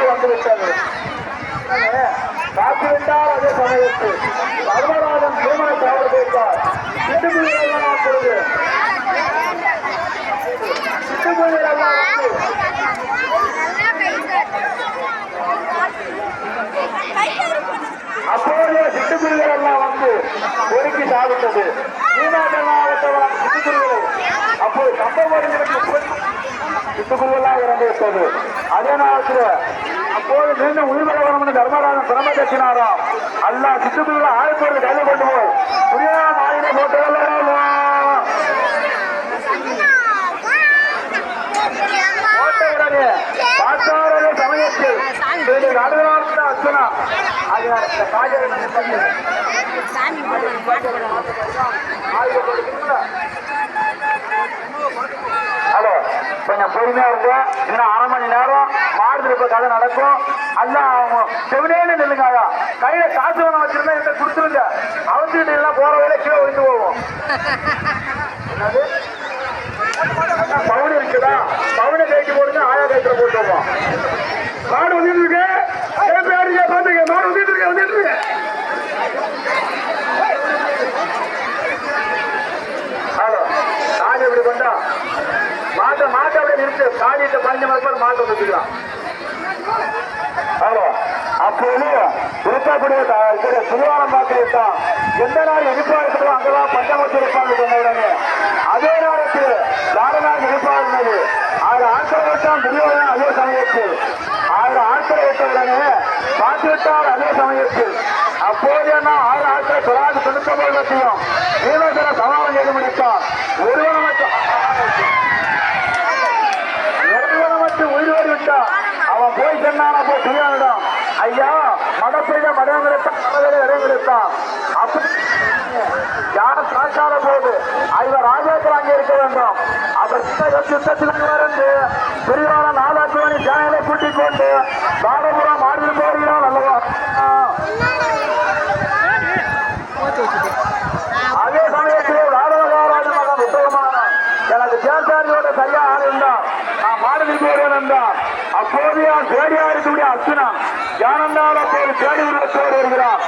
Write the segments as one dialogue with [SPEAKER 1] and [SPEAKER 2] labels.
[SPEAKER 1] வந்துவிட்டது. காத்துவிட்டார். அதே சமயத்தில் பர்வராஜன் திருமண தவறு வைத்தார். சிட்டுக்குழியெல்லாம் அப்பொழுது அப்போதே சிட்டுக்குருவிகள் எல்லாம் வந்து பொறுக்கி சாதித்தது. மீனாட்டவன் சிட்டுக்குருவிகளை அப்போது சம்பவங்களுக்கு சிட்டுக்குருவெல்லாம் இறந்துவிட்டது. அதே நேரத்தில் அப்போது மீண்டும் உயிர்வரவன் தர்மராஜன் சிரம கட்டினாராம். அல்லா சிட்டுக்குருவில ஆழ்பொருள் கைது கொண்டு போய் புரியாம ஆயினை போட்டதெல்லாம் பார்த்தாரே சமயத்தில் அர்ச்சனா ஹலோ, கொஞ்சம் பொறுமையா இருங்க. இன்னும் அரை மணி நேரம் மாடுதிருப்ப கதை நடக்கும். எல்லாம் அவங்க செவினேன்னு நில்லுங்க. கையில காசு வேணா வச்சிருந்தா என்கிட்ட கொடுத்துருங்க. அவசிட்டு எல்லாம் போற வேலை கீழே விட்டு போவோம். பவுன் இருக்குதா? பவுனை கைக்கு போடுங்க. ஆயா கைத்துல போட்டுவோம். மாடு வந்துட்டு இருக்கு. பாத்துங்க, மாடு வந்துட்டு இருக்கு. ஹலோ, காடு எப்படி கொண்டா மாட்டை அப்படியே நிறுத்து. காடிட்ட பஞ்ச மரப்பாடு மாட்டை வந்துக்கலாம். ஹலோ, அப்போது இருக்கக்கூடிய சுருவாரம் பார்த்துட்டான். எந்த நாள் எதிர்ப்பா இருக்கிறதோ அங்கெல்லாம் பஞ்சமத்து இருப்பாங்க சொன்ன உடனே அதே நேரத்தில் நாடனாக எதிர்ப்பா இருந்தது. 6 ஆட்களை விட்டான் துரியோதனன். அதே சமயத்தில் 6 ஆட்களை விட்ட உடனே பார்த்து விட்டார். அதே சமயத்தில் அப்போது என்ன 6 ஆட்களை 999 லட்சம் வீரசன சமாளம் செய்து முடித்தார். ஒருவனை மட்டும் உயிரோடு விட்டார். அவன் போய் சொன்னான். அப்போ துரியோதனிடம், ஐயா மடப்பெய்த மடங்களுத்தான் மடவில இடங்களுத்தான் அப்படி யார சாக்கார போது ஐவர் ராஜாக்கள் அங்கே இருக்க வேண்டும். அவர் யுத்தத்திற்கு வந்து பெரியான நாலாக்குவனி சேனைகளை கூட்டிக் கொண்டு பாரபுரம் மாடி போகிறான் அல்லவா? அதே சமயத்தில் ராஜகாராஜ மகன் உத்தரமான எனக்கு தேசாரியோட சரியா ஆள் இருந்தான். நான் மாடுதி போறேன் என்றான். அப்போது தேடியா இருக்கக்கூடிய அர்ச்சனம் யானந்தால் அப்போது தேடி உள்ளத்தோடு வருகிறான்.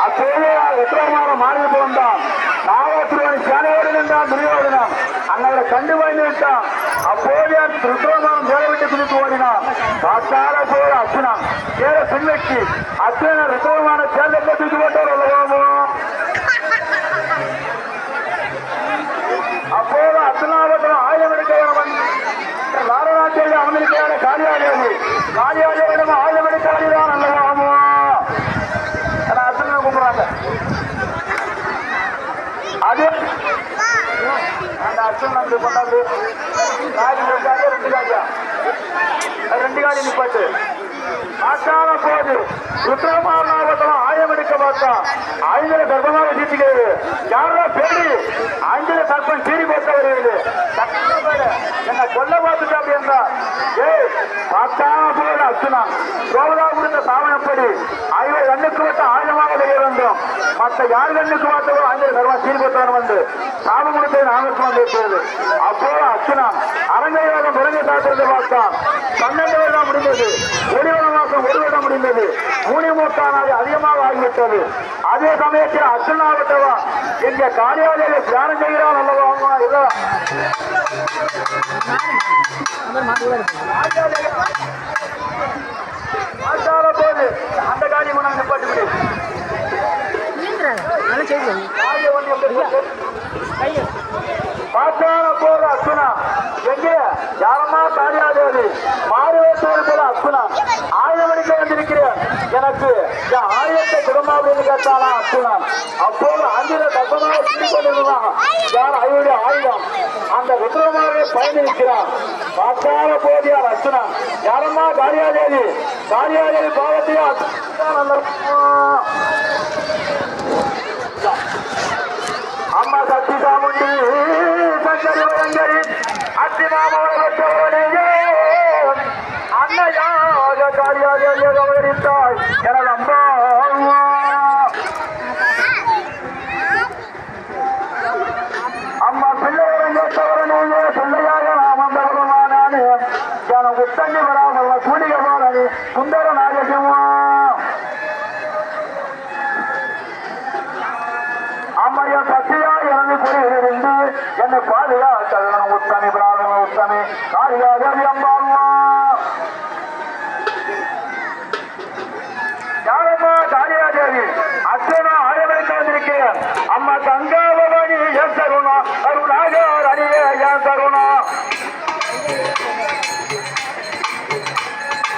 [SPEAKER 1] அப்போது உத்தரமான மாறி போந்தான். நாகத்திருவனி சேனையோடு நின்றான் துரியோதனன். அங்கே கண்டு வாய்ந்து விட்டான். அப்போது ருத்ரமானம் வேலை விட்டு குதித்து ஓடினான். பார்த்தால போது அர்ச்சனம் வேற பின்வெட்டி அர்ச்சன ருத்ரமான சேர்ந்த தூக்கி போட்டோர் அல்லவாமோ. அப்போது அர்ச்சனாவத்தில் ஆயுதம் எடுக்க நாரநாட்டில் அமெரிக்கையான காளியாதேவிடம் ஆயுதம் எடுக்க அடிதான் அல்லவாமோ. அர்ச்சனை கூப்பிடுறாங்க. அது அந்த அர்ச்சனை வந்து கொண்டாந்து ரெண்டு காடி நிப்பாட்டு ஆக்கான போது ருத்ரமாவட்டம் ஆயுதம் எடுக்க பார்த்தான். ஆயுத கர்ப்பமாக சீட்டுகிறது. யாரா பேடி ஆங்கில கற்பன் சீறி போட்ட வருகிறது. என்ன கொல்ல பார்த்துட்டா அப்படி என்றார். பார்த்தான போது அர்ச்சனா சோழா கொடுத்த சாவனப்படி ஆயுத கண்ணுக்கு மட்டும் ஆயுதமாக வெளியே வந்தோம். மற்ற யார் கண்ணுக்கு பார்த்தவோ ஆங்கில கர்ப்பம் சீறி போட்டவன் வந்து சாபம் கொடுத்தது நாகஸ்வரம் பேசுவது. அப்போது அர்ச்சனா அரங்கை யோகம் முருங்கை சாத்திரத்தை பார்த்தான். 12 வருடம் முடிந்தது. 1 மாசம் 1 வருடம் முடிந்தது. 3 நாள் அதிகமாக ஆகிவிட்டது. அதே சமயத்தில் அர்ச்சனாவட்டவா எங்க காளியாதேவி தியானம் செய்கிறான் அல்லவா? போது அந்த காலி கொண்டாந்து நிப்பாட்டு பார்த்தான போற அர்ச்சனா எங்கே யாரம்மா காளியாதேவி மாறுவேட்டோடு போல அர்ச்சனா ஆயுதம் எடுக்க வந்திருக்கிறேன். எனக்கு ஆயுதத்தை குடும்பம் அப்படின்னு கேட்டானா அர்ச்சனா. அப்போது ஆங்கில தப்பமாக சொல்லிக் கொண்டிருந்தான். யார் அவருடைய ஆயுதம் அந்த ருத்ரமாவே பயணிக்கிறான். பார்த்தான போது யார் அர்ச்சனா யாரம்மா காளியாதேவி பாவத்தையா அம்மா சக்தி சாமுண்டி சங்கரி வழங்கரி அத்தி மாமவனே அன்னையாக காளியாதேவி அவதரித்தாய் எனது அம்மா. அம்மா பிள்ளைகளை கேட்டவரனே பிள்ளையாக நாம் அந்த வருமானானே எனக்கு உத்தங்கி வராமல் சூடிகமானி சுந்தர நாயகமா அம்மையா சத்தியா இறந்து கூறியிருந்து என்னை பாதுகாத்தவன் உத்தமி பிராணம் உத்தமி காரியாதவி அம்பாள்மா யாரம்மா காரியாதேவி அச்சனா ஆயவனுக்கு வந்திருக்கிறேன் அம்மா கங்காபவானி என் தருணா அருணாகர் அணியே என் தருணா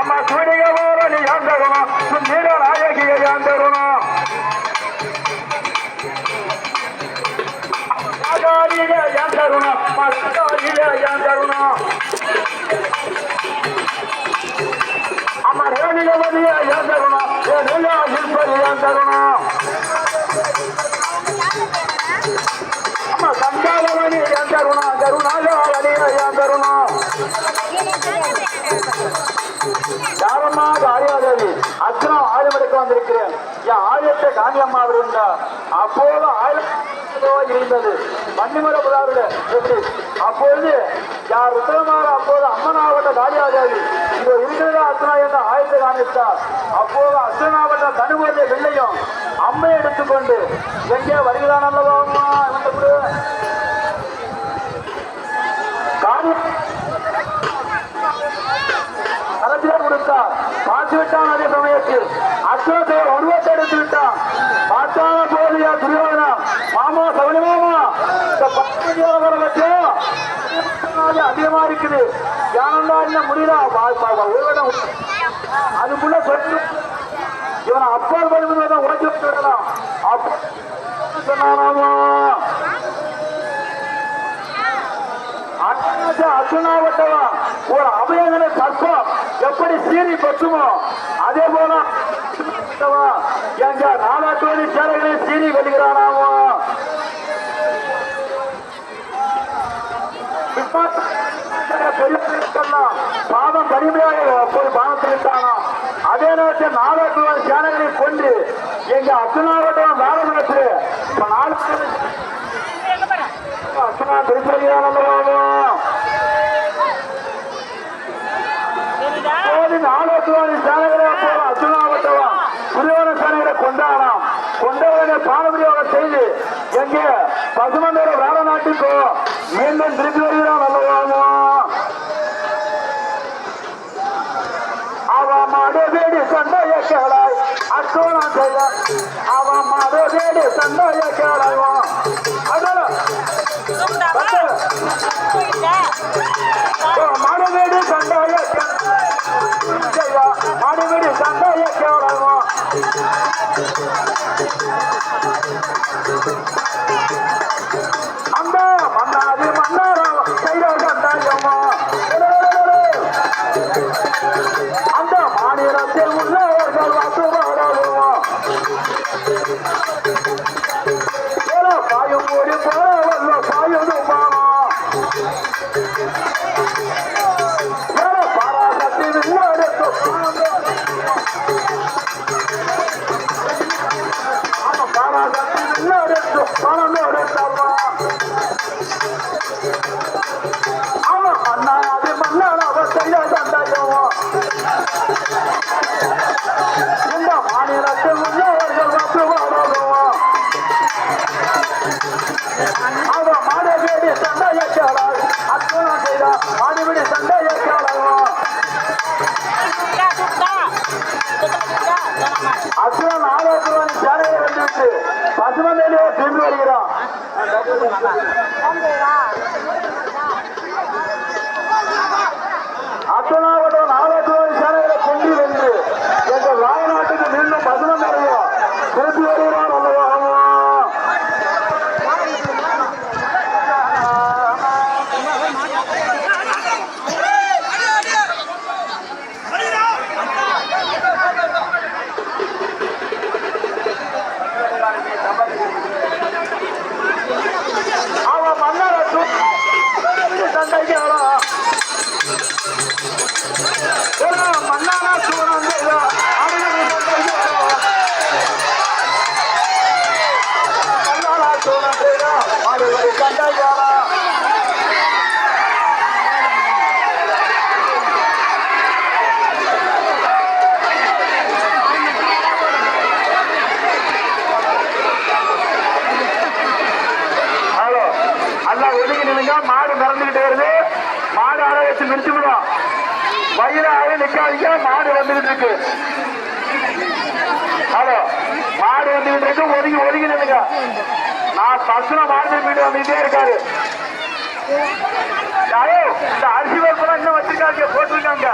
[SPEAKER 1] அம்மா சூடிகமானி என் தருணா சுந்தர நாயகிய என் தருணா கருணா கருணா அம்மா ரேணிகமதிய கருணா கருணா அம்மா கங்காலமணி கருணா கருணாக கருணா யாரம்மா காரியாதேவி அச்சனம் ஆயுதம் எடுக்க வந்திருக்கிறேன் என் ஆயுதத்தை காந்தியம்மா இருந்தா அப்போது ஆயுதம் இருந்தது மன்னிமலை புதாருல எப்படி அப்பொழுது யார் ருத்ரமார் அப்போது அம்மனாவட்ட காரியாதேவி இதோ இருக்கிறதா அர்ச்சனா என்ற ஆயுதத்தை காணித்தார் அப்போது அர்ச்சனாவட்ட தனுமதி வெள்ளையும் அம்மை எடுத்துக்கொண்டு எங்கே வருகிறான் அல்லவா கலத்திலே கொடுத்தார் பார்த்து விட்டான் அதே சமயத்தில் அச்சோத்தை உருவத்தை எடுத்து விட்டான் பார்த்தான போதியா துரியோதனா மாமா சவணி மாமா இந்த பத்து அதிகமா இருக்குது தியானந்தா முடியல அதுக்குள்ள சொல்லி இவனை அப்பால் படுவதை உழைச்சி விட்டுலாம் அப்ப சொன்னாராமா அர்ச்சனாவட்டவா ஒரு அபயங்களை சர்ப்பம் எப்படி சீறி பற்றுமோ அதே போல எங்க நாலாட்டோடி சேலைகளை சீறி வெளிகிறானாமோ பாதம் கடுமையாக ஒரு பானத்தில் விட்டானா அதே நேரத்தில் நாலாட்டோடி சேலைகளை கொண்டு எங்க அர்ச்சனாவட்டம் வேலை நடத்து இப்ப நாலு அர்ச்சனா திருப்பதியானோ நாலாட்டுவாணி சேனைகளை போல அர்ச்சனாவட்டவா துரியோதன சேனைகளை கொண்டாடாம் கொண்டவனை பாரம்பரியாக செய்து எங்கே பசுமந்தோட வேலை நாட்டுக்கோ மீண்டும் திருப்பி வருகிறான் அல்லவாமோ அவ மாடு வேடி சண்டைய கேளாய் அர்ச்சனா செய்ய அவ மாடு வேடி சண்டைய கேளாய்வா அதனால மாடுவேடி சண்டைய மாடுவேடி சண்டைய கேவலமா அந்த மன்னாதி மன்னாரம் செய்த சண்டாயமா அந்த மாநிலத்தில் உள்ளவர்கள் வாசுவாடுமா பாயும் ஓடி போவல்ல பாயுதுமானா பாராசக்தி வில்லாடுத்து பாராசக்தி வில்லாடுத்து பணமோடு தருவா அவன் மன்னாதி மன்னார் அவர் செய்த சண்டாயமா இந்த மாநிலத்தில் உள்ளவர்கள் வாசுவாடுமா அவ மாடுவேடி சண்டைய கேளாய் அர்ச்சனா செய்தா மாடுவேடி சண்டைய கேளாய்வா அர்ச்சனா ஆரோக்கியவாணி சேனையை வந்துவிட்டு பசுமந்தையிலே திரும்பி வருகிறான் அர்ச்சனாவட்டம் ஆரோக்கியவாணி சேனைகளை கொண்டு வந்து எங்கள் ராயநாட்டுக்கு மீண்டும் பசுமந்தையா திருப்பி வருகிறான் அல்லவா அவன் மன்னரை வயிறாக நிக்காதீங்க, மாடு வந்துகிட்டு இருக்கு. ஹலோ, மாடு வந்துகிட்டு இருக்கு, ஒதுங்கி ஒதுங்கி நின்னுங்க. நான் பசங்க மாடு வீடு வந்துகிட்டே இருக்காரு. யாரோ இந்த அரிசி பருப்பு இன்னும் வச்சிருக்காங்க, போட்டிருக்காங்க.